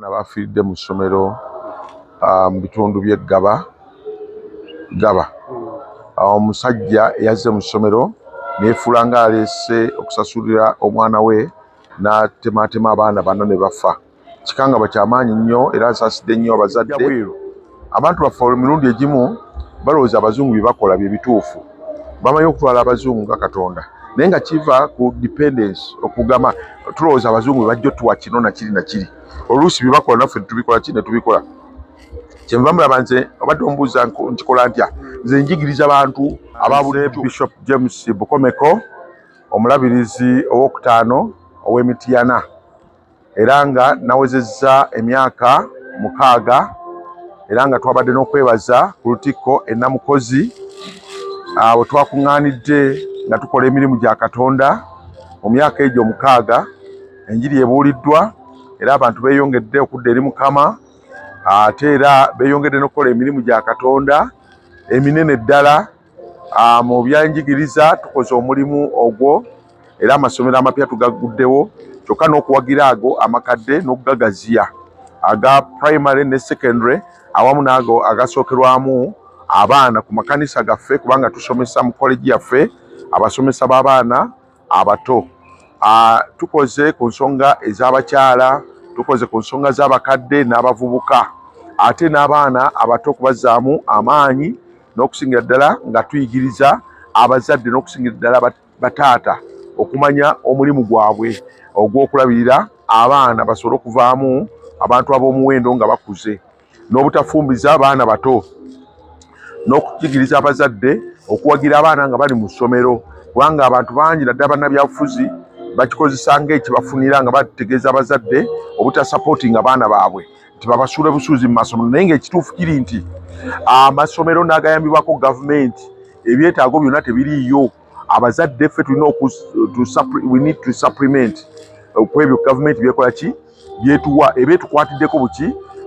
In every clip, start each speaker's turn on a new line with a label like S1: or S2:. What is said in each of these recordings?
S1: abaana bafiiridde mu ssomero mu bitundu by'e Gaba. Omusajja yazze mu ssomero neefuula ng'aleese okusasulira omwana we n'atematema abaana bana ne bafa. Kikangaba ky'amaanyi nnyo era asaasidde nnyo abazadde. Abantu baffe emirundi egimu balowooza abazungu bye bakola bye bituufu, bamanyi okutwala abazungu nga Katonda, naye nga kiva ku dependence okugamba tulowooza abazungu bajja otuwa kino na kiri na kiri. Oluusi bye bakola naffe tubikola ki ne tubikola. Kyenva mulaba nze obadde omubuuza nkikola ntya, nze njigiriza abantu ababudde Bishop James Bukomeko, omulabirizi ow'okutaano ow'Emityana, era nga nawezezza emyaka 6 era nga twabadde n'okwebaza ku Lutikko e Namukozi bwe twakuŋŋaanidde nga tukola emirimu gya Katonda mu myaka egyo 6. Enjiri ebuuliddwa era abantu beeyongedde okudda eri Mukama, ate era beeyongedde n'okukola emirimu gya Katonda eminene ddala. Mu byanjigiriza tukoze omulimu ogwo era amasomero amapya tugaguddewo, kyokka n'okuwagira ago amakadde n'okugagaziya aga primary ne secondary awamu n'ago agasookerwamu abaana ku makanisa gaffe, kubanga tusomesa mu college yaffe abasomesa b'abaana abato. Tukoze ku nsonga ez'abakyala, tukoze ku nsonga z'abakadde n'abavubuka, ate n'abaana abato kubazzaamu amaanyi, n'okusingira ddala nga tuyigiriza abazadde n'okusingira ddala bataata okumanya omulimu gwabwe ogw'okulabirira abaana basobole okuvaamu abantu ab'omuwendo nga bakuze, n'obutafumbiza abaana bato, n'okujigiriza abazadde okuwagira abaana nga bali mu ssomero, kubanga abantu bangi naddala bannabyabufuzi bakikozesa ng'ekibafunira nga bategeeza abazadde obutasapootinga abaana baabwe nti babasuule busuuzi mu masomero. Naye ng'ekituufu kiri nti amasomero n'agayambibwako gavumenti ebyetaago byonna tebiriiyo. Abazadde ffe tulina we need to supplement ku ebyo gavumenti byekola ki byetuwa, ebyetukwatiddeko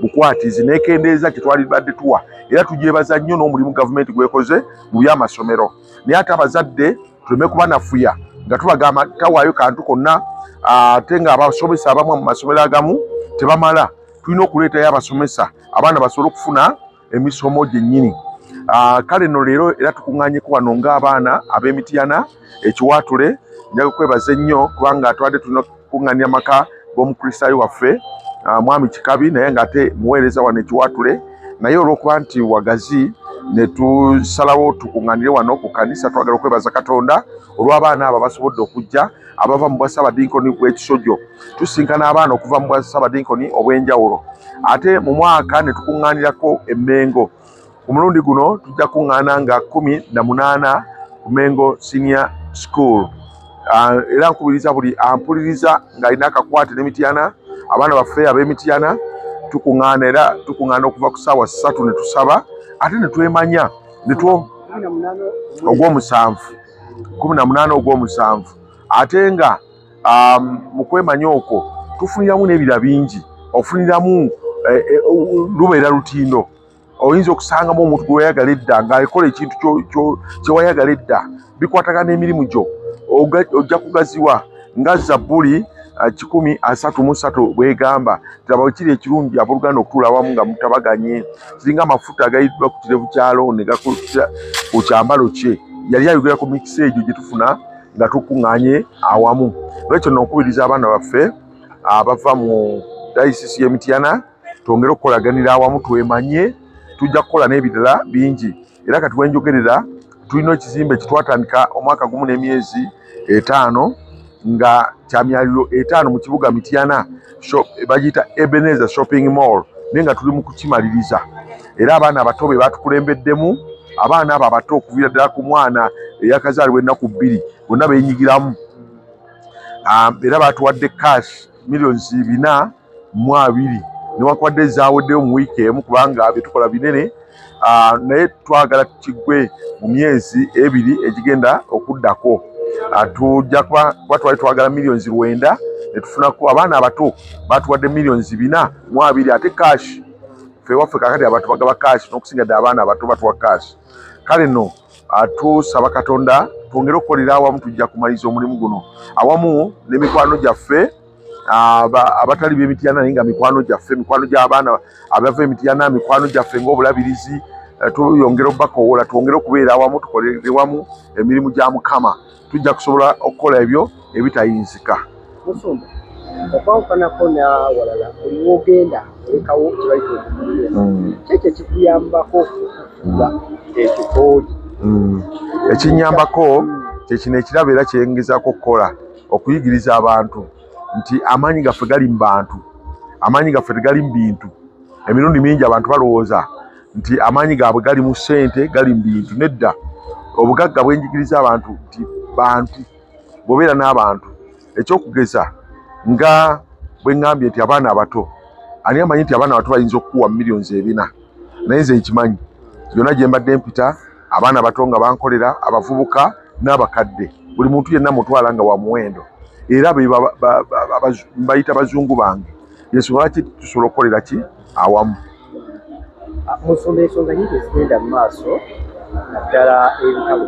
S1: bukwatizi n'ekendeeza kye twalibadde tuwa, era tugyebaza nnyo n'omulimu gavumenti gwekoze mu by'amasomero. Naye ate abazadde tuleme kuba nafuya nga tubagamba tawaayo kantu konna, ate nga abasomesa abamu mu masomero agamu tebamala. Tulina okuleetayo abasomesa abaana basobole okufuna emisomo gyennyini. Kale nno leero era tukuŋŋaanyeko wano ng'abaana ab'Emityana ekiwaatule. Njaga kwebaza ennyo kubanga twadde tulina okukuŋŋaanya amaka g'omukristaayo waffe Mwami Kikabi, naye ng'ate muweereza wano ekiwaatule, naye olw'okuba nti wagazi ne tusalawo tukuŋŋaanire wano ku kanisa. Twagala okwebaza Katonda olw'abaana abo basobodde okujja abava mu bwassabadinkoni bw'Ekisojjo. Tusinkana abaana okuva mu bwassabadinkoni obw'enjawulo, ate mu mwaka ne tukuŋŋaanirako e Mmengo. Ku mulundi guno tujja kuŋŋaana nga 18 ku Mmengo Senior School. Era nkubiriza buli ampuliriza ng'alina akakwate n'Emityana, abaana baffe ab'Emityana tukuŋŋaana, era tukuŋŋaana okuva ku ssaawa 3 ne tusaba, ate ne twemanya ogw'omusanvu. Ate nga mu kwemanya okwo tufuniramu n'ebira bingi. Ofuniramu lubeera lutindo. Oyinza okusangamu omuntu gwe wayagala edda ng'akola ekintu kye wayagala edda, bikwatagana n'emirimu gyo, ojja kugaziwa nga Zabbuli 133 bw'egamba nti laba kiri ekirungi abooluganda okutuula awamu nga mutabaganye, kiringa amafuta agayiddwa ku kirevu kyalo ne gakuta ku kyambalo kye. Yali ayogera ku mikisa egyo gye tufuna nga tukuŋŋaanye awamu. Lwekyo n'okubiriza abaana baffe abava mu dayisisi y'Emityana twongere okukolaganira awamu twemanye. Tujja kukola n'ebirala bingi, era kati wenjogerera tulina ekizimbe kitwatandika omwaka gumu n'emyezi 5 nga kya myaliro 5 mu kibuga Mityana, bagiyita Ebenezer Shopping Mall, naye nga tuli mu kukimaliriza. Era abaana abato be batukulembeddemu, abaana abo abato okuviira ddala ku mwana eyakazaalibwa ennaku 2 bonna beenyigiramu. Era batuwadde cash $420,000 newankubadde zaaweddeyo mu wiiki emu kubanga byetukola binene, naye twagala tukigwe mu myezi 2 egigenda okuddako. Tujja kuba twali twagala $9,000,000 ne tufunako. Abaana abato batuwadde $420,000 ate cash. Ffe waffe kakati abantu bagaba cash n'okusinga ddala abaana abato batuwa cash. Kale nno tusaba Katonda twongere okukolera awamu, tujja kumaliriza omulimu guno awamu n'emikwano gyaffe abatali b'Emityana naye nga mikwano gyaffe, mikwano gy'abaana abava Emityana, mikwano gyaffe ng'obulabirizi, tuyongera obbakoola, twongere okubeera awamu, tukolere wamu emirimu gya Mukama, tujja kusobola okukola ebyo ebitayinzika.
S2: Musumba okwawukanako n'awalala oliwo ogenda olekawo kyebayita okubuulira kyekyo ekikuyambako okuba ekikooli.
S1: Ekinyambako kyekino ekirabo era kyengezaako okukola okuyigiriza abantu nti amaanyi gaffe gali mu bantu, amaanyi gaffe tegali mu bintu. Emirundi mingi abantu balowooza nti amaanyi gaabwe gali mu ssente, gali mu bintu. Nedda, obugagga bwenjigiriza abantu nti bantu, bw'obeera n'abantu. Ekyokugeza nga bwe ŋŋambye nti abaana abato, ani amanyi nti abaana abato bayinza okukuwa millions 4, naye nze nkimanyi. Byonna gye mbadde mpita, abaana abato nga bankolera, abavubuka n'abakadde, buli muntu yenna mutwala nga wa muwendo, era bayita bazungu bange. Y'ensonga lwaki tusobola okukolera ki awamu.
S2: Musumba ensonga nyingi ezigenda mu maaso, naddala ebitabo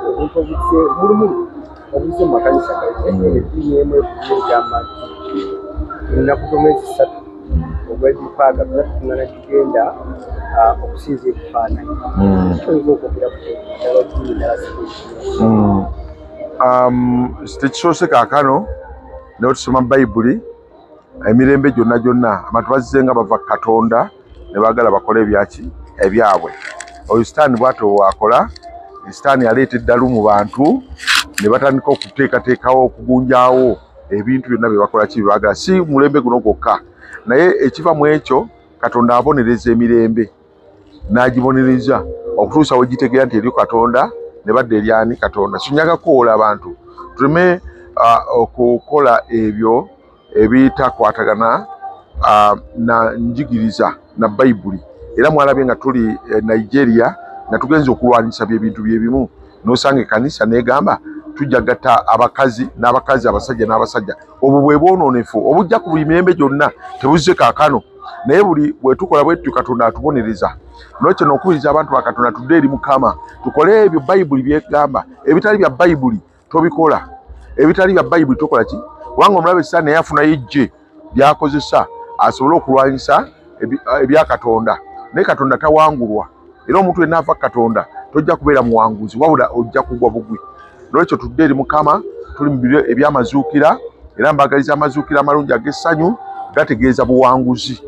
S2: obuntu obulumulu obuze mu makanisa gaffe, eddiini emu egy'amaggi ennaku z'omwezi 3 ogw'Ebikaaga tugenda kigenda okusinza ebifaananyi. Kyoyinza okwogera ku ddala ddiini ddala
S1: tekisoose kaakano naye tusoma Bayibuli emirembe gyonna abantu bazze nga bava Katonda ne baagala bakole ebyabwe. Oyo Sitaani bw'atyo bw'akola. Sitaani aleeta eddalu mu bantu ne batandika okuteekateekawo okugunjaawo ebintu byonna bye bakola bye baagala, si mulembe guno gwokka, naye ekiva mu ekyo Katonda abonereza emirembe, n'agibonereza okutuusa we gitegeera nti eri Katonda ne badda eri ani? Katonda. Sinyaga kukoola abantu tuleme okukola ebyo ebitakwatagana na njigiriza na Bayibuli. Era mwalabye nga tuli Nigeria nga tugenza okulwanyisa by'ebintu bye bimu, n'osanga ekkanisa n'egamba tujja gatta abakazi n'abakazi, abasajja n'abasajja. Obwo bwe bwonoonefu obujja ku buli mirembe gyonna, tebuzze kaakano, naye buli bwe tukola bwetyo Katonda atubonereza. N'ekyo n'okubiriza abantu ba Katonda tudde eri Mukama, tukole ebyo Bayibuli byegamba. Ebitali bya Bayibuli tobikola, ebitali bya Bayibuli tokola ki? Kubanga omulabe Sitaani naye afuna yejje by'akozesa asobole okulwanyisa ebya Katonda, naye Katonda tawangulwa. Era omuntu yenna ava Katonda tojja kubeera muwanguzi, wabula ojja kugwa bugwi. N'ekyo tudde eri Mukama, tuli mu biro eby'amazuukira, era mbagaliza amazuukira amalungi ag'essanyu gategeeza buwanguzi,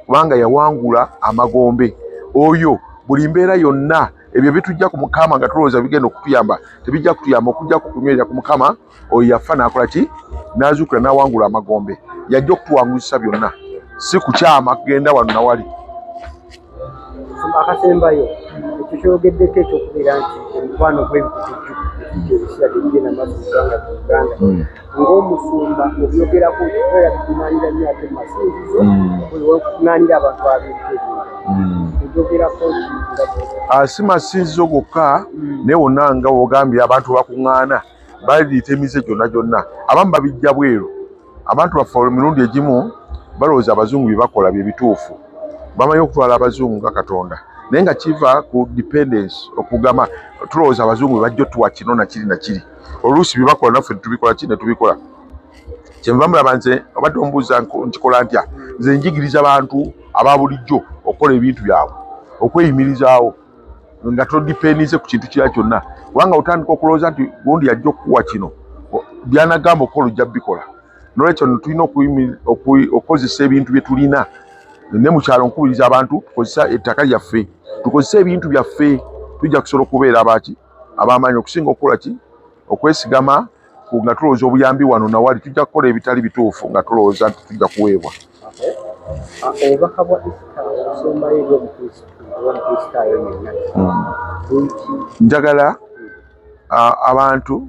S1: kubanga yawangula amagombe. Oyo buli mbeera yonna ebyo bitujja ku Mukama nga tulowooza bigenda okutuyamba, tebijja kutuyamba. Okujja kukunywerera ku Mukama, oyo yafa n'akola ki? N'azuukira n'awangula amagombe. Yajja okutuwanguzisa byonna, si kukyama kugenda wano nawali.
S2: Akasembayo ekyo kyogeddeko ekyokubeera nti omukwano gw'ebikujju ebisira tegenda maaso muganga Uganda ng'omusumba obyogerako okubeera bikunaanira nnyo ate mu masinzizo okunaanira abantu ab'ebiteerezo ebyogerako
S1: si masinzizo gokka, naye wonna nga wogambye abantu bakuŋŋaana baliyita emize gyonna. Abamu babijja bweru. Abantu baffe emirundi egimu balowooza abazungu bye bakola bye bituufu, bamanyi okutwala abazungu nga Katonda, naye nga kiva ku dependence, okugamba tulowooza abazungu bajja otuwa kino na kiri na kiri. Oluusi bye bakola naffe tubikola ki? Ne tubikola. Kyenva mulaba nze obadde omubuuza nkikola ntya, nze njigiriza abantu aba bulijjo okukola ebintu byabwe, okweyimirizaawo nga todipendize ku kintu kira kyonna. Kubanga otandika okulowooza nti gundi yajja okukuwa kino, byanagamba okukola ojja bikola. N'olwekyo tulina okukozesa ebintu bye tulina. Ne mu kyalo nkubiriza abantu tukozesa ettaka lyaffe, tukozesa ebintu byaffe, tujja kusobola okubeera ab'amaanyi okusinga okukola ki? Okwesigama nga tulowooza obuyambi wano nawali. Tujja kukola ebitali bituufu nga tulowooza nti tujja kuweebwa.
S2: Obubaka bwa Easter okusombayo eby'omukristaayo yenna,
S1: njagala abantu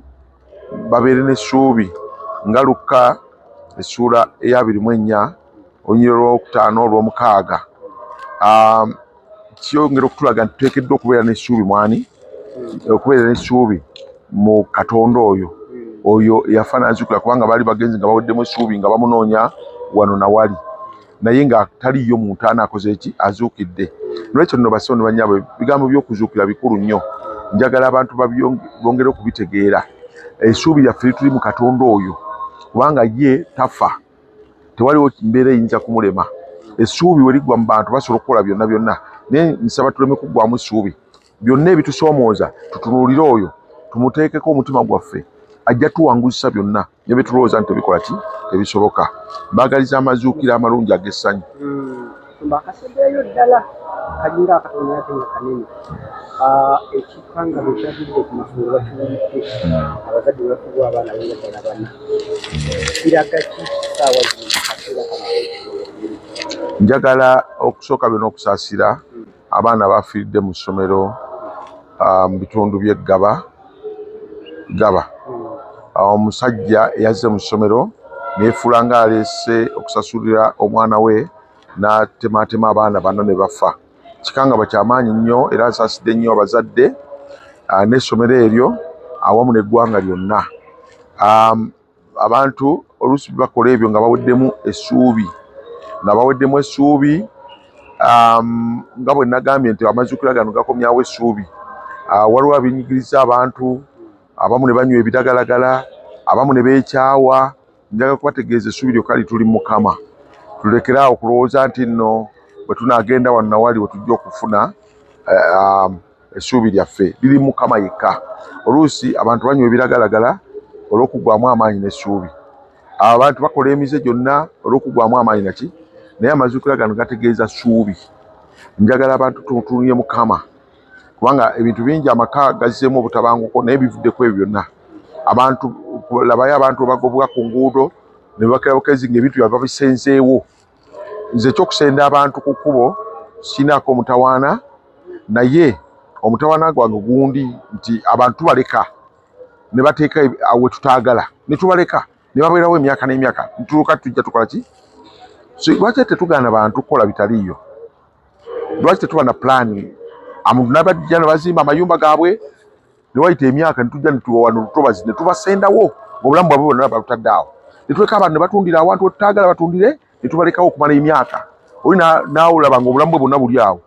S1: babeere n'essuubi nga Lukka essuula eya 24 olunyiriri olwokutaano olw'omukaaga. Kyongera okutulaga nti tuteekeddwa okubeera n'essuubi mwani, okubeera n'essuubi mu Katonda oyo eyafa n'azuukira, kubanga baali bagenzi nga baweddemu essuubi nga bamunoonya wano nawali, naye nga taliyo muntu anaakoze eki? Azuukidde. N'olwekyo nno basawo ne bannyabo, ebigambo by'okuzuukira bikulu nnyo. Njagala abantu bongere okubitegeera. Essuubi lyaffe lituli mu Katonda oyo, kubanga ye tafa. tewaliwo mbeera eyinza kumulema. Essuubi we ligwa mu bantu basobola okukola byonna byonna, naye nsaba tuleme kuggwamu essuubi. Byonna ebitusoomooza tutunuulire oyo, tumuteekeko omutima gwaffe, ajja tuwanguzisa byonna ne bye tulowooza nti tebikola ki tebisoboka. Mbaagaliza amazuukira amalungi ag'essanyu.
S2: Akasembeeyo ddala kalinga akatono ate nga kanene. Ekikanga bwe kyatudde ku masomero bakiwulidde, abazadde bafugwa abaana b'enjagala bana. Kiraga ki ssaawa zino mu kaseera kano?
S1: Njagala okusooka byonna okusaasira abaana bafiiridde mu ssomero mu bitundu by'e Gaba. Omusajja yazze mu ssomero neefuula ng'aleese okusasulira omwana we n'atematema abaana bana ne bafa. Kikangaba ky'amaanyi nnyo era asaasidde nnyo abazadde n'essomero eryo awamu n'eggwanga lyonna. Abantu oluusi bakola ebyo nga baweddemu essuubi. Nga bwe nagambye nti amazuukira gano gakomyawo essuubi. Waliwo abenyigiriza abantu, abamu ne banywa ebiragalagala, abamu ne beekyawa. Njagala kubategeeza essuubi lyokka lituli mu Mukama. Tulekeraawo okulowooza nti nno bwe tunaagenda wonna wali we tujja okufuna essuubi lyaffe liri mu Mukama yekka. Oluusi abantu banywa ebiragalagala olw'okuggwaamu amaanyi n'essuubi. Abantu bakola emize gyonna olw'okuggwaamu amaanyi naki, naye amazuukira gano gategeeza ssuubi. Njagala abantu tutunye Mukama, kubanga ebintu bingi amaka gazzeemu obutabanguko naye bivuddeko ebyo byonna. Abantu labayo abantu bagobwa ku nguudo ne bakira bukezi ng'ebintu byabwe babisenzeewo. Nze ekyokusenda abantu ku kkubo sinaako omutawaana, naye omutawaana gwange gundi nti abantu tubaleka ne bateeka we tutaagala, ne tubaleka ne babeerawo emyaka n'emyaka, ntuluka tujja tukola ki? Lwaki tetugaana bantu kukola bitaliiyo? Lwaki tetuba na pulaani? N'abajja ne bazimba amayumba gaabwe ne wayita emyaka ne tujja ne tuwa wano lutobazi ne tubasendawo ng'obulamu bwabwe bwonna balutadde awo. Ne tuleka abantu ne batundira awantu we tutaagala batundire, ne tubalekawo okumala emyaka. Oli n'olaba ng'obulamu bwe bwonna buli awo.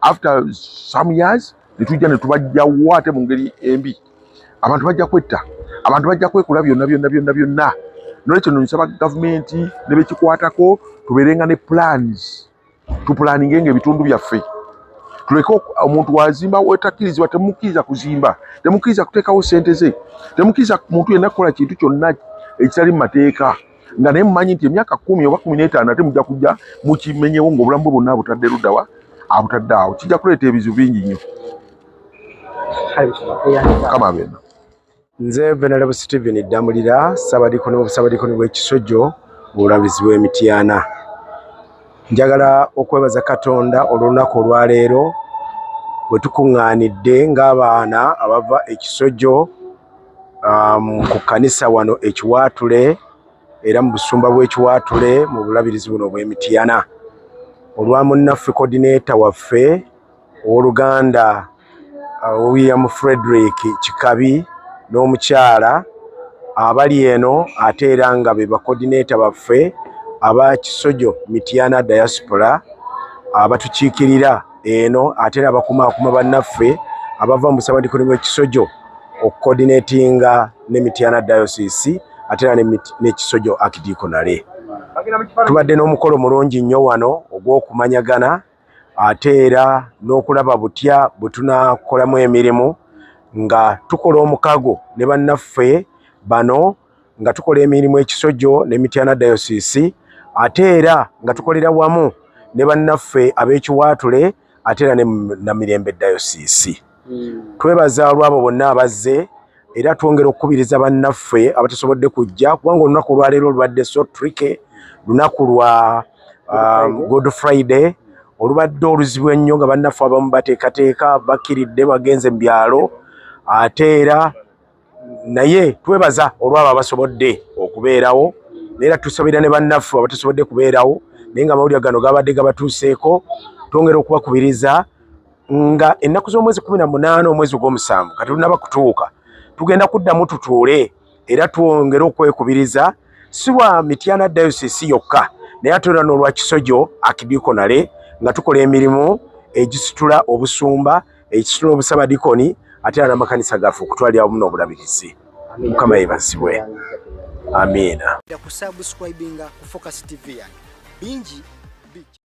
S1: After some years ne tujja ne tubajjawo ate mu ngeri embi. Abantu bajja kwetta, abantu bajja kwekula byonna. Nolwekyo nsaba gavumenti ne bekikwatako tubeerenga ne plans. Tupulaninge ng'ebitundu byaffe. Tuleke omuntu wazimba wetakkirizibwa temukkiriza kuzimba, temukkiriza kuteekawo ssente ze, temukkiriza muntu yenna kukola kintu kyonna ekitali mu mateeka, nga naye mumanyi nti emyaka 10 oba 15 ate mujja kujja mukimenyewo ng'obulamu bwe bwonna abutadde luddawa abutadde awo. Kijja kuleeta ebizibu bingi nnyo. Kama bena.
S3: Nze Venerable Stephen Damulira, Ssaabadikoni w'Ekisojjo mu bulabizi bw'Emityana. Njagala okwebaza Katonda olw'olunaku olwaleero bwe tukuŋŋaanidde ng'abaana abava Ekisojjo ku kkanisa wano Ekiwaatule era mu busumba bw'Ekiwaatule mu bulabirizi buno bw'Emityana. Olwa munnaffe coordinator waffe ow'Oluganda William Frederick Kikabi n'omukyala abali eno ate era nga be bacoordinator baffe aba Kisojjo Mityana diaspora abatukiikirira eno ate era abakumaakuma bannaffe abava mu Ssaabadikoni w'Ekisojjo okucoordinatinga ne Mityana diocese ate era ne Kisojjo archdiaconale. Tubadde n'omukolo mulungi nnyo wano ogw'okumanyagana ate era n'okulaba butya bwe tunakolamu emirimu nga tukola omukago ne bannaffe bano nga tukola emirimu Ekisojjo ne Mityana diocese ate era nga tukolera wamu ne bannaffe ab'Ekiwaatule ate era ne Namirembe diocese. Twebaza olw'abo bonna abazze era twongera okukubiriza bannaffe abatasobodde kujja kubanga olunaku olwaleero lubadde so tricky, lunaku lwa Good Friday olubadde oluzibu ennyo nga bannaffe abamu bateekateeka bakkiridde bagenze mu byalo ate era naye twebaza olw'abo abasobodde okubeerawo era tusabira ne bannaffe abatasobodde kubeerawo naye nga amawulire gano gabadde gabatuuseeko twongera okubakubiriza nga ennaku z'omwezi 18 omwezi gw'omusanvu kati lunaba kutuuka tugenda kuddamu tutuule era twongera okwekubiriza si lwa Mityana diocese yokka naye ate era n'olwa Kisojjo archdiaconale nga tukola emirimu egisitula obusumba ekisitula obusabadikoni ate era n'amakanisa gaffe okutwalira wamu n'obulabirizi. Mukama yeebazibwe. amiina.
S2: Kusubscribinga ku Focus TV yange bingi